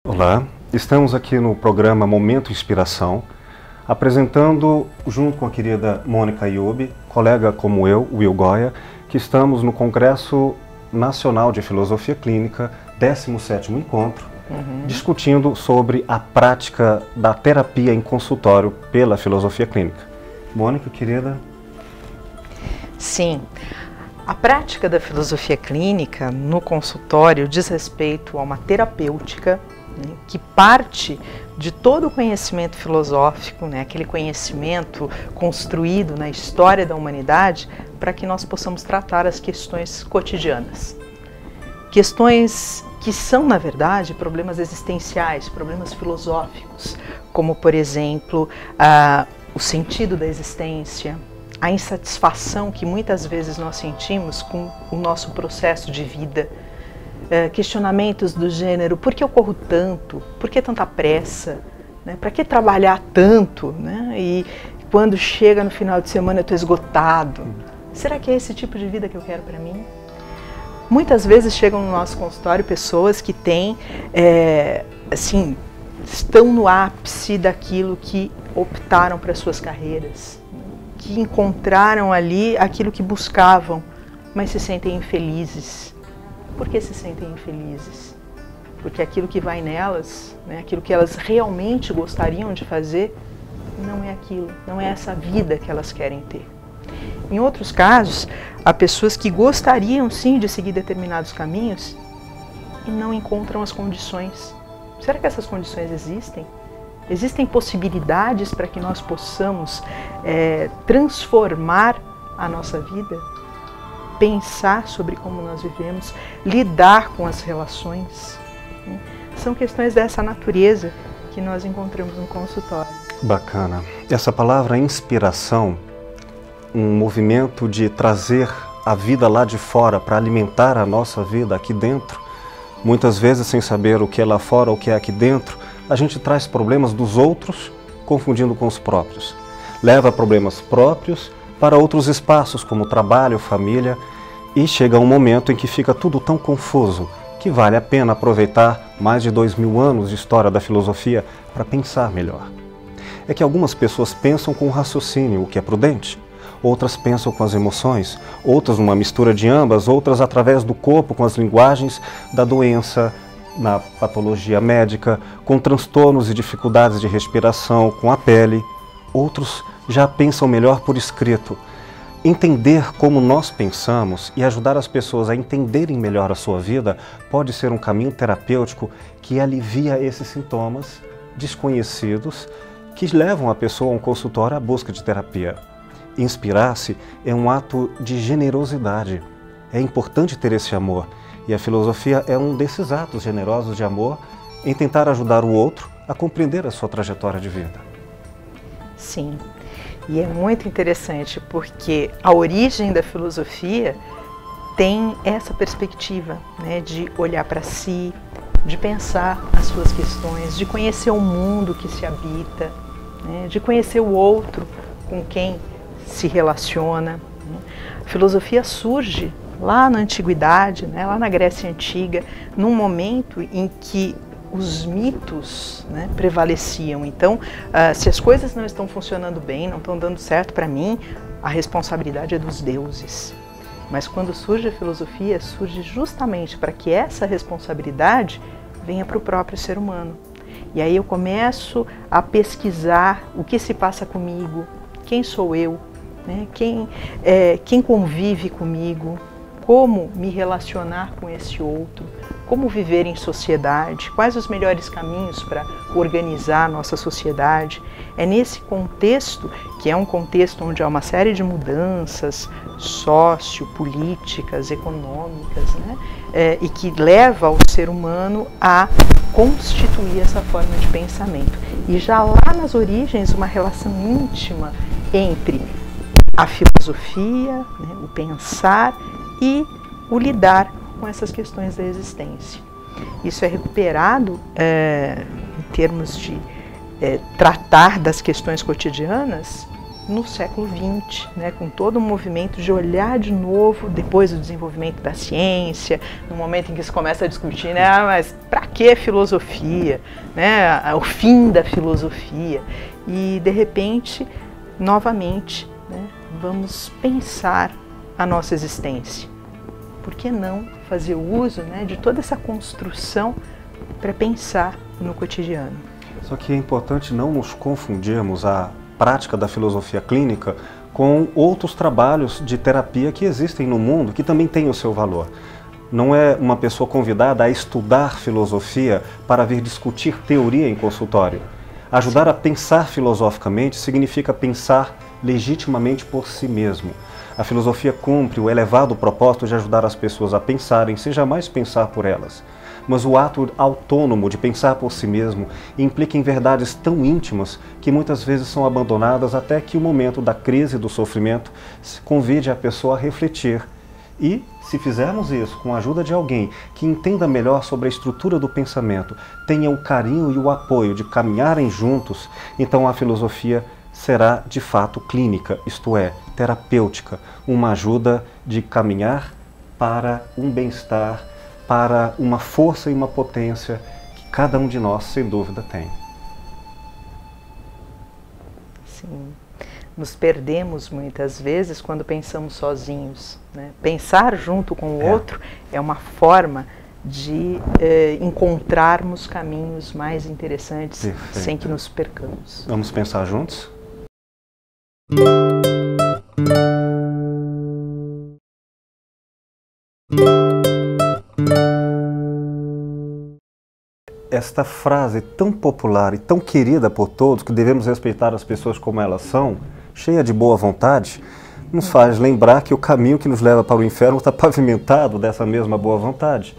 Olá, estamos aqui no programa Momento Inspiração, apresentando, junto com a querida Mônica Iobi, colega como eu, Will Goya, que estamos no Congresso Nacional de Filosofia Clínica, 17º encontro, discutindo sobre a prática da terapia em consultório pela filosofia clínica. Mônica, querida? Sim, a prática da filosofia clínica no consultório diz respeito a uma terapêutica, né, que parte de todo o conhecimento filosófico, né, aquele conhecimento construído na história da humanidade, para que nós possamos tratar as questões cotidianas. Questões que são, na verdade, problemas existenciais, problemas filosóficos, como, por exemplo, o sentido da existência, a insatisfação que muitas vezes nós sentimos com o nosso processo de vida, questionamentos do gênero: por que eu corro tanto? Por que tanta pressa? Né? Para que trabalhar tanto? Né? E quando chega no final de semana eu estou esgotado. Será que é esse tipo de vida que eu quero para mim? Muitas vezes chegam no nosso consultório pessoas que têm, assim, estão no ápice daquilo que optaram para suas carreiras, que encontraram ali aquilo que buscavam, mas se sentem infelizes. Por que se sentem infelizes? Porque aquilo que vai nelas, né, aquilo que elas realmente gostariam de fazer, não é aquilo, não é essa vida que elas querem ter. Em outros casos, há pessoas que gostariam sim de seguir determinados caminhos e não encontram as condições. Será que essas condições existem? Existem possibilidades para que nós possamos transformar a nossa vida? Pensar sobre como nós vivemos, lidar com as relações. Né? São questões dessa natureza que nós encontramos no consultório. Bacana. Essa palavra inspiração, um movimento de trazer a vida lá de fora para alimentar a nossa vida aqui dentro, muitas vezes sem saber o que é lá fora, o que é aqui dentro, a gente traz problemas dos outros confundindo com os próprios. Leva problemas próprios para outros espaços como trabalho, família, e chega um momento em que fica tudo tão confuso que vale a pena aproveitar mais de 2000 anos de história da filosofia para pensar melhor. É que algumas pessoas pensam com o raciocínio, o que é prudente, outras pensam com as emoções, outras numa mistura de ambas, outras através do corpo, com as linguagens da doença, na patologia médica, com transtornos e dificuldades de respiração, com a pele. Outros já pensam melhor por escrito. Entender como nós pensamos e ajudar as pessoas a entenderem melhor a sua vida pode ser um caminho terapêutico que alivia esses sintomas desconhecidos que levam a pessoa a um consultório à busca de terapia. Inspirar-se é um ato de generosidade. É importante ter esse amor, e a filosofia é um desses atos generosos de amor em tentar ajudar o outro a compreender a sua trajetória de vida. Sim, e é muito interessante porque a origem da filosofia tem essa perspectiva, né, de olhar para si, de pensar as suas questões, de conhecer o mundo que se habita, né, de conhecer o outro com quem se relaciona. A filosofia surge lá na antiguidade, né, lá na Grécia Antiga, num momento em que os mitos, né, prevaleciam. Então, se as coisas não estão funcionando bem, não estão dando certo para mim, a responsabilidade é dos deuses. Mas quando surge a filosofia, surge justamente para que essa responsabilidade venha para o próprio ser humano. E aí eu começo a pesquisar o que se passa comigo, quem sou eu, né? Quem convive comigo, como me relacionar com esse outro, como viver em sociedade, quais os melhores caminhos para organizar a nossa sociedade. É nesse contexto, que é um contexto onde há uma série de mudanças sociopolíticas, econômicas, né? E que leva o ser humano a constituir essa forma de pensamento. E já lá nas origens, uma relação íntima entre a filosofia, né, o pensar e o lidar com essas questões da existência. Isso é recuperado em termos de tratar das questões cotidianas no século XX, né, com todo um movimento de olhar de novo, depois do desenvolvimento da ciência, no momento em que se começa a discutir, né, mas para que filosofia, né, o fim da filosofia, e de repente, novamente, né, vamos pensar a nossa existência. Por que não fazer uso, né, de toda essa construção para pensar no cotidiano? Só que é importante não nos confundirmos a prática da filosofia clínica com outros trabalhos de terapia que existem no mundo, que também têm o seu valor. Não é uma pessoa convidada a estudar filosofia para vir discutir teoria em consultório. Ajudar a pensar filosoficamente significa pensar legitimamente por si mesmo. A filosofia cumpre o elevado propósito de ajudar as pessoas a pensarem, sem jamais pensar por elas. Mas o ato autônomo de pensar por si mesmo implica em verdades tão íntimas que muitas vezes são abandonadas até que o momento da crise e do sofrimento convide a pessoa a refletir. E, se fizermos isso com a ajuda de alguém que entenda melhor sobre a estrutura do pensamento, tenha o carinho e o apoio de caminharem juntos, então a filosofia será de fato clínica, isto é, terapêutica, uma ajuda de caminhar para um bem-estar, para uma força e uma potência que cada um de nós, sem dúvida, tem. Sim. Nos perdemos muitas vezes quando pensamos sozinhos, né? Pensar junto com o outro é uma forma de encontrarmos caminhos mais interessantes. Perfeito. Sem que nos percamos. Vamos pensar juntos? Esta frase tão popular e tão querida por todos, que devemos respeitar as pessoas como elas são, cheia de boa vontade, nos faz lembrar que o caminho que nos leva para o inferno está pavimentado dessa mesma boa vontade.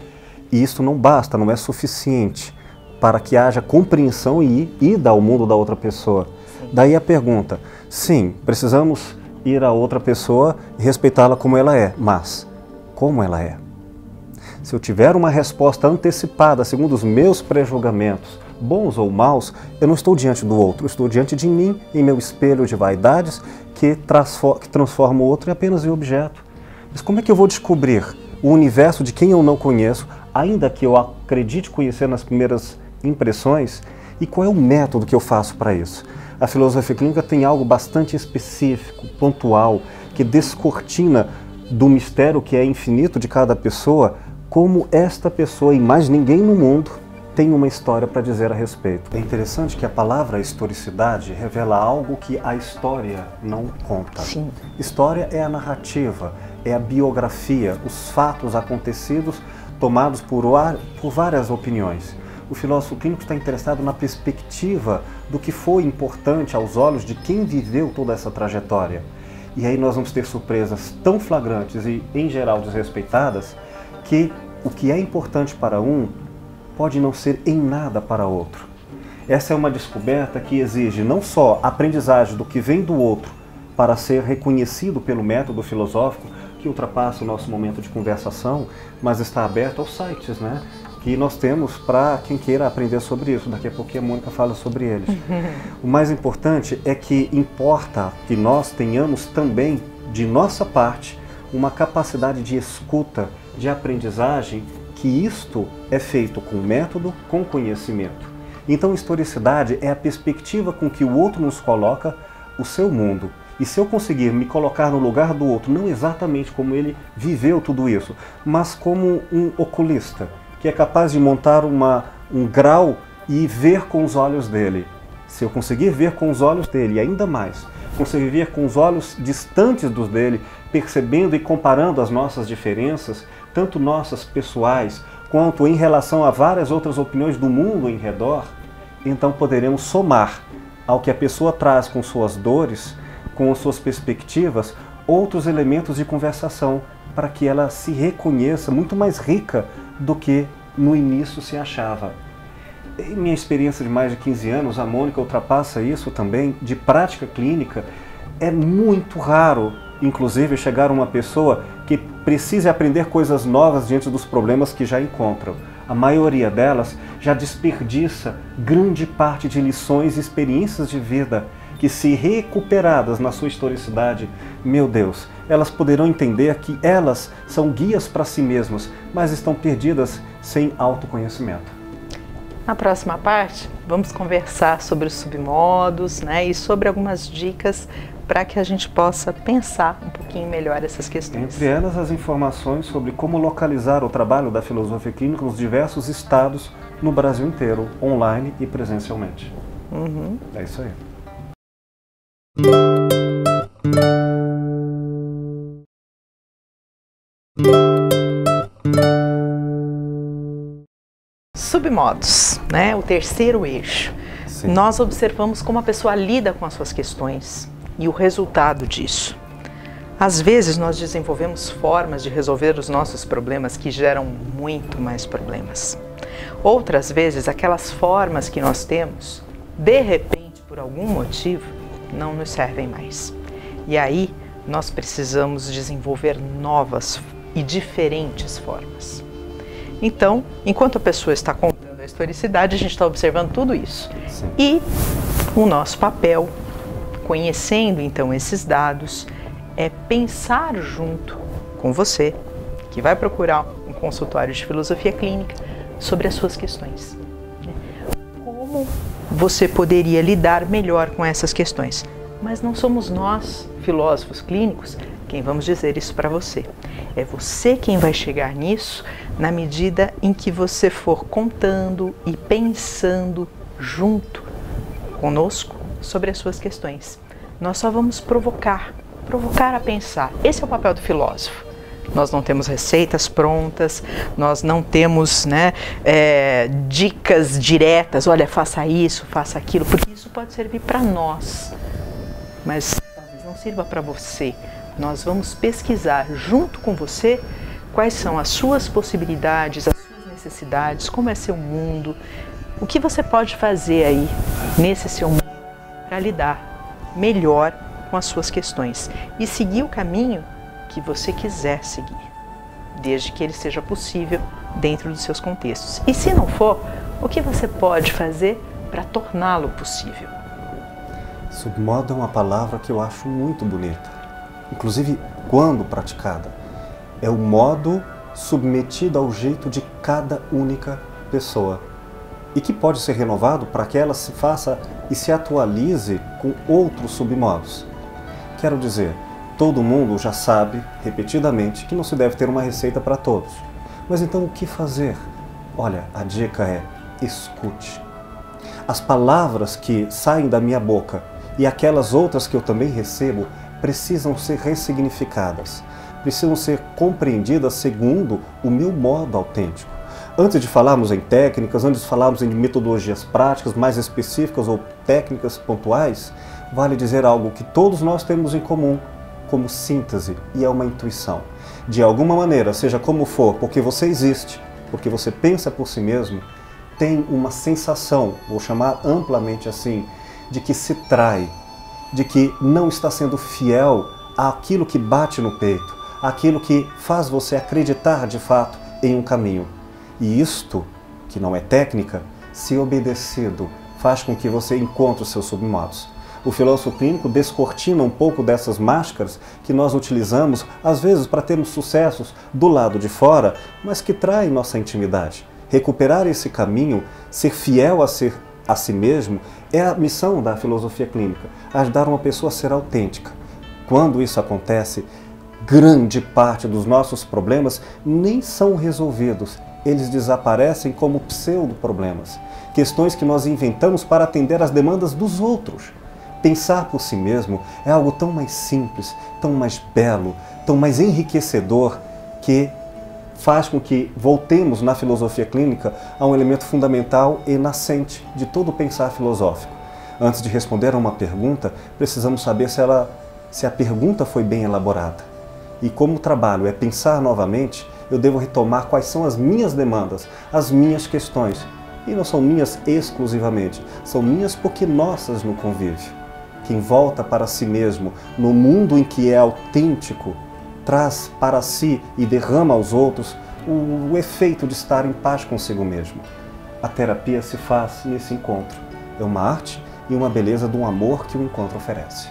E isso não basta, não é suficiente para que haja compreensão e ida ao mundo da outra pessoa. Daí a pergunta, sim, precisamos ir a outra pessoa e respeitá-la como ela é, mas como ela é? Se eu tiver uma resposta antecipada segundo os meus pré-julgamentos, bons ou maus, eu não estou diante do outro, eu estou diante de mim, em meu espelho de vaidades, que transforma o outro em apenas um objeto. Mas como é que eu vou descobrir o universo de quem eu não conheço, ainda que eu acredite conhecer nas primeiras impressões, e qual é o método que eu faço para isso? A filosofia clínica tem algo bastante específico, pontual, que descortina do mistério que é infinito de cada pessoa, como esta pessoa e mais ninguém no mundo tem uma história para dizer a respeito. É interessante que a palavra historicidade revela algo que a história não conta. Sim. História é a narrativa, é a biografia, os fatos acontecidos tomados por várias opiniões. O filósofo clínico está interessado na perspectiva do que foi importante aos olhos de quem viveu toda essa trajetória. E aí nós vamos ter surpresas tão flagrantes e, em geral, desrespeitadas, que o que é importante para um pode não ser em nada para outro. Essa é uma descoberta que exige não só aprendizagem do que vem do outro para ser reconhecido pelo método filosófico, que ultrapassa o nosso momento de conversação, mas está aberto aos sites, né? Que nós temos para quem queira aprender sobre isso. Daqui a pouquinho a Mônica fala sobre eles. O mais importante é que importa que nós tenhamos também, de nossa parte, uma capacidade de escuta, de aprendizagem, que isto é feito com método, com conhecimento. Então, historicidade é a perspectiva com que o outro nos coloca o seu mundo. E se eu conseguir me colocar no lugar do outro, não exatamente como ele viveu tudo isso, mas como um oculista, que é capaz de montar um grau e ver com os olhos dele. Se eu conseguir ver com os olhos dele, e ainda mais, conseguir ver com os olhos distantes dos dele, percebendo e comparando as nossas diferenças, tanto nossas pessoais, quanto em relação a várias outras opiniões do mundo em redor, então poderemos somar ao que a pessoa traz com suas dores, com as suas perspectivas, outros elementos de conversação, para que ela se reconheça muito mais rica do que no início se achava. Em minha experiência de mais de 15 anos, a Mônica ultrapassa isso também, de prática clínica. É muito raro, inclusive, chegar uma pessoa que precise aprender coisas novas diante dos problemas que já encontram. A maioria delas já desperdiça grande parte de lições e experiências de vida que, se recuperadas na sua historicidade, meu Deus, elas poderão entender que elas são guias para si mesmas, mas estão perdidas sem autoconhecimento. Na próxima parte, vamos conversar sobre os submodos, né, e sobre algumas dicas para que a gente possa pensar um pouquinho melhor essas questões. Entre elas, as informações sobre como localizar o trabalho da filosofia clínica nos diversos estados no Brasil inteiro, online e presencialmente. É isso aí. Submodos, né? O terceiro eixo. Sim. Nós observamos como a pessoa lida com as suas questões e o resultado disso. Às vezes nós desenvolvemos formas de resolver os nossos problemas que geram muito mais problemas. Outras vezes aquelas formas que nós temos, de repente, por algum motivo, não nos servem mais. E aí nós precisamos desenvolver novas e diferentes formas. Então, enquanto a pessoa está contando a historicidade, a gente está observando tudo isso. Sim. E o nosso papel, conhecendo então esses dados, é pensar junto com você, que vai procurar um consultório de filosofia clínica, sobre as suas questões. Como você poderia lidar melhor com essas questões? Mas não somos nós, filósofos clínicos, quem vamos dizer isso para você. É você quem vai chegar nisso na medida em que você for contando e pensando junto conosco sobre as suas questões. Nós só vamos provocar a pensar. Esse é o papel do filósofo. Nós não temos receitas prontas, nós não temos, né, dicas diretas, olha, faça isso, faça aquilo, porque isso pode servir para nós, mas talvez não sirva para você. Nós vamos pesquisar junto com você quais são as suas possibilidades, as suas necessidades, como é seu mundo, o que você pode fazer aí nesse seu mundo para lidar melhor com as suas questões e seguir o caminho que você quiser seguir, desde que ele seja possível dentro dos seus contextos. E se não for, o que você pode fazer para torná-lo possível? Submodo é uma palavra que eu acho muito bonita. Inclusive, quando praticada, é o modo submetido ao jeito de cada única pessoa e que pode ser renovado para que ela se faça e se atualize com outros submodos. Quero dizer, todo mundo já sabe, repetidamente, que não se deve ter uma receita para todos. Mas então o que fazer? Olha, a dica é: escute. As palavras que saem da minha boca e aquelas outras que eu também recebo precisam ser ressignificadas, precisam ser compreendidas segundo o meu modo autêntico. Antes de falarmos em técnicas, antes de falarmos em metodologias práticas mais específicas ou técnicas pontuais, vale dizer algo que todos nós temos em comum, como síntese, e é uma intuição. De alguma maneira, seja como for, porque você existe, porque você pensa por si mesmo, tem uma sensação, vou chamar amplamente assim, de que se trai, de que não está sendo fiel àquilo que bate no peito, àquilo que faz você acreditar de fato em um caminho. E isto, que não é técnica, se obedecido, faz com que você encontre os seus submodos. O filósofo clínico descortina um pouco dessas máscaras que nós utilizamos, às vezes, para termos sucessos do lado de fora, mas que traem nossa intimidade. Recuperar esse caminho, ser fiel a si mesmo, é a missão da filosofia clínica, ajudar uma pessoa a ser autêntica. Quando isso acontece, grande parte dos nossos problemas nem são resolvidos, eles desaparecem como pseudo-problemas, questões que nós inventamos para atender às demandas dos outros. Pensar por si mesmo é algo tão mais simples, tão mais belo, tão mais enriquecedor, que faz com que voltemos na filosofia clínica a um elemento fundamental e nascente de todo o pensar filosófico. Antes de responder a uma pergunta, precisamos saber se a pergunta foi bem elaborada. E como o trabalho é pensar novamente, eu devo retomar quais são as minhas demandas, as minhas questões. E não são minhas exclusivamente, são minhas porque nossas no convívio. Quem volta para si mesmo, no mundo em que é autêntico, traz para si e derrama aos outros o efeito de estar em paz consigo mesmo. A terapia se faz nesse encontro. É uma arte e uma beleza do amor que o encontro oferece.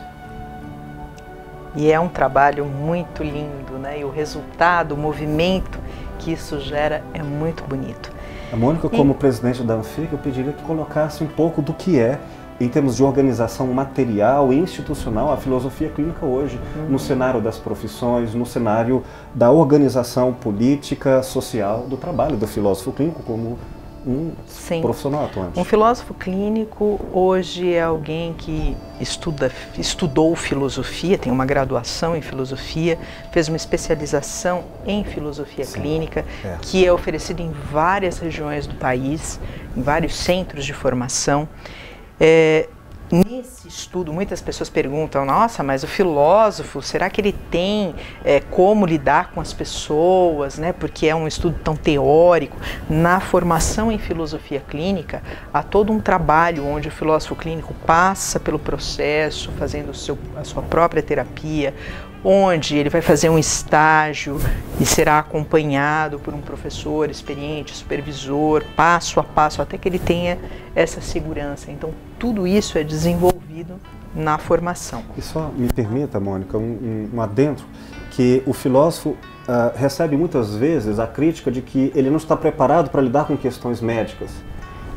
E é um trabalho muito lindo, né? E o resultado, o movimento que isso gera é muito bonito. A Mônica, como presidente da Anfic, eu pediria que colocasse um pouco do que é, em termos de organização material e institucional, a filosofia clínica hoje, no cenário das profissões, no cenário da organização política, social, do trabalho do filósofo clínico como um profissional atuante. Um filósofo clínico hoje é alguém que estudou filosofia, tem uma graduação em filosofia, fez uma especialização em filosofia clínica, que é oferecida em várias regiões do país, em vários centros de formação. Nesse estudo, muitas pessoas perguntam, nossa, mas o filósofo, será que ele tem como lidar com as pessoas, né? Porque é um estudo tão teórico. Na formação em filosofia clínica, há todo um trabalho onde o filósofo clínico passa pelo processo, fazendo a sua própria terapia, onde ele vai fazer um estágio e será acompanhado por um professor experiente, supervisor, passo a passo, até que ele tenha essa segurança. Então, tudo isso é desenvolvido na formação. E só me permita, Mônica, um adentro, que o filósofo recebe muitas vezes a crítica de que ele não está preparado para lidar com questões médicas,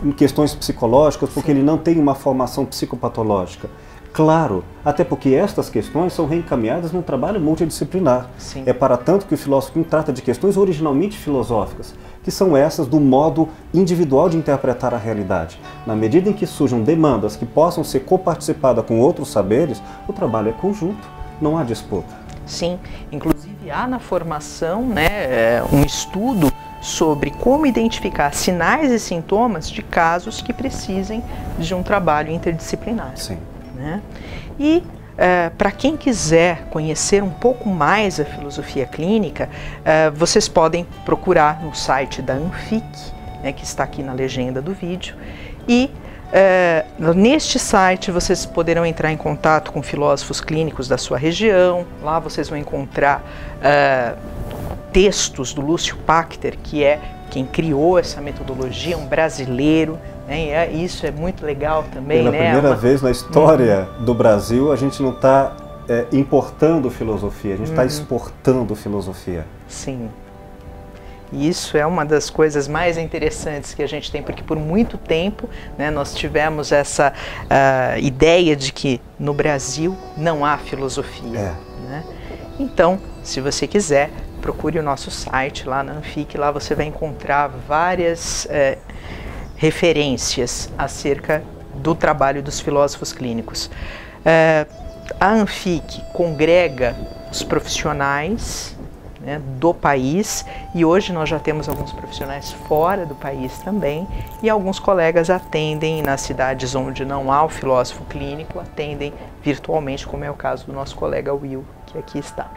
com questões psicológicas, porque ele não tem uma formação psicopatológica. Claro, até porque estas questões são reencaminhadas num trabalho multidisciplinar. Sim. É para tanto que o filósofo trata de questões originalmente filosóficas, que são essas do modo individual de interpretar a realidade. Na medida em que surjam demandas que possam ser coparticipadas com outros saberes, o trabalho é conjunto, não há disputa. Sim, inclusive há na formação, né, um estudo sobre como identificar sinais e sintomas de casos que precisem de um trabalho interdisciplinar. Sim. Né? E para quem quiser conhecer um pouco mais a filosofia clínica, vocês podem procurar no site da Anfic, né, que está aqui na legenda do vídeo, e neste site vocês poderão entrar em contato com filósofos clínicos da sua região. Lá vocês vão encontrar textos do Lúcio Pachter, que é quem criou essa metodologia, um brasileiro. Isso é muito legal também. Pela primeira vez na história do Brasil, a gente não está importando filosofia, a gente está exportando filosofia. Sim. E isso é uma das coisas mais interessantes que a gente tem, porque por muito tempo, né, nós tivemos essa ideia de que no Brasil não há filosofia. Né? Então, se você quiser, procure o nosso site lá na Anfic, lá você vai encontrar várias referências acerca do trabalho dos filósofos clínicos. A Anfic congrega os profissionais, né, do país, e hoje nós já temos alguns profissionais fora do país também, e alguns colegas atendem nas cidades onde não há o filósofo clínico, atendem virtualmente, como é o caso do nosso colega Will, que aqui está.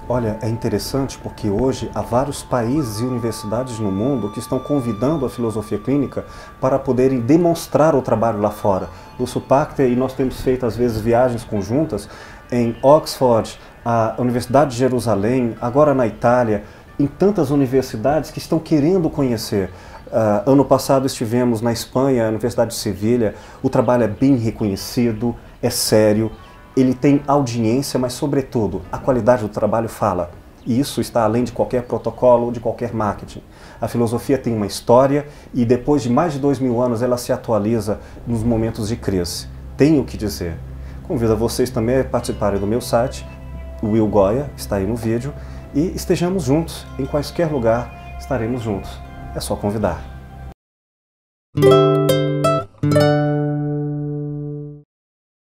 Olha, é interessante porque hoje há vários países e universidades no mundo que estão convidando a filosofia clínica para poderem demonstrar o trabalho lá fora. Lúcio Pachter, e nós temos feito às vezes viagens conjuntas em Oxford, a Universidade de Jerusalém, agora na Itália, em tantas universidades que estão querendo conhecer. Ano passado estivemos na Espanha, a Universidade de Sevilha. O trabalho é bem reconhecido, é sério. Ele tem audiência, mas, sobretudo, a qualidade do trabalho fala. E isso está além de qualquer protocolo, de qualquer marketing. A filosofia tem uma história e, depois de mais de 2000 anos, ela se atualiza nos momentos de crise. Tem o que dizer. Convido a vocês também a participarem do meu site, o Will Goya, está aí no vídeo, e estejamos juntos. Em qualquer lugar, estaremos juntos. É só convidar.